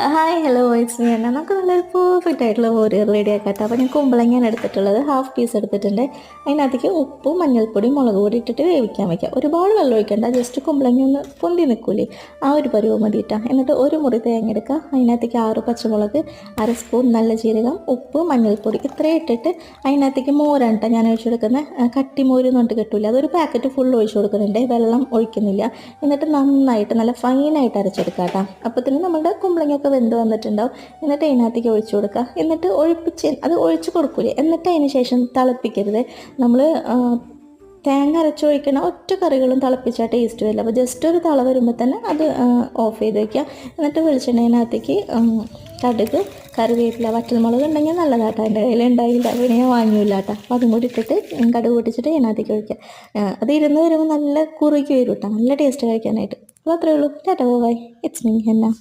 Hi hello it's me എന്നാ നമുക്ക് നല്ലൊരു പെർഫെക്റ്റ് ആയിട്ടുള്ള ഒരു റെഡി ആക്കാം. അപ്പോൾ ഞാൻ കുമ്പളങ്ങയാണ് എടുത്തിട്ടുള്ളത്, ഹാഫ് പീസ് എടുത്തിട്ടുണ്ട്. അതിനകത്തേക്ക് ഉപ്പും മഞ്ഞൾപ്പൊടി മുളക് പൊടി ഇട്ടിട്ട് വേവിക്കാൻ വയ്ക്കുക. ഒരുപാട് വെള്ളം ഒഴിക്കേണ്ട, ജസ്റ്റ് കുമ്പളങ്ങ ഒന്ന് പൊന്തി നിൽക്കൂലേ ആ ഒരു പരുവം മതിയിട്ടാ. എന്നിട്ട് ഒരു മുറി തേങ്ങ എടുക്കുക, അതിനകത്തേക്ക് 6 പച്ചമുളക്, 1 സ്പൂൺ നല്ല ജീരകം, ഉപ്പ്, മഞ്ഞൾപ്പൊടി ഇത്രയും ഇട്ടിട്ട് അതിനകത്തേക്ക് മോരാണ് കേട്ടോ ഞാൻ ഒഴിച്ചു കൊടുക്കുന്നത്. കട്ടിമോര് എന്ന് പറഞ്ഞിട്ട് കിട്ടില്ല, അതൊരു പാക്കറ്റ് ഫുൾ ഒഴിച്ചു കൊടുക്കുന്നുണ്ട്, വെള്ളം ഒഴിക്കുന്നില്ല. എന്നിട്ട് നന്നായിട്ട് നല്ല ഫൈനായിട്ട് അരച്ചെടുക്കുക കേട്ടോ. അപ്പോൾ തന്നെ നമ്മുടെ കുമ്പളങ്ങ വെന്ത് വന്നിട്ടുണ്ടാവും. എന്നിട്ട് അതിനകത്തേക്ക് ഒഴിച്ചു കൊടുക്കുക. എന്നിട്ട് അത് ഒഴിച്ചു കൊടുക്കൂലേ, എന്നിട്ട് അതിന് ശേഷം തിളപ്പിക്കരുത്. നമ്മൾ തേങ്ങ അരച്ചൊഴിക്കണ ഒറ്റ കറികളും തിളപ്പിച്ചാൽ ടേസ്റ്റ് വരില്ല. അപ്പോൾ ജസ്റ്റ് ഒരു തിള വരുമ്പോൾ തന്നെ അത് ഓഫ് ചെയ്ത് വയ്ക്കുക. എന്നിട്ട് വെളിച്ചെണ്ണയിനകത്തേക്ക് കടുക്, കറിവേപ്പില, വറ്റൽമുളക് ഉണ്ടെങ്കിൽ നല്ലതാട്ടോ. എൻ്റെ കയ്യിൽ ഉണ്ടായില്ല, പിന്നെ ഞാൻ വാങ്ങിയില്ല കേട്ടോ. അപ്പോൾ അതും കൂടി ഇട്ടിട്ട് കടുക് പൊട്ടിച്ചിട്ട് അതിനകത്തേക്ക് ഒഴിക്കുക. അത് ഇരുന്ന് വരുമ്പോൾ നല്ല കുറുകി വരും കേട്ടോ, നല്ല ടേസ്റ്റ് കഴിക്കാനായിട്ട്. അപ്പോൾ അത്രയേ ഉള്ളൂ. Tata bye, it's me henna.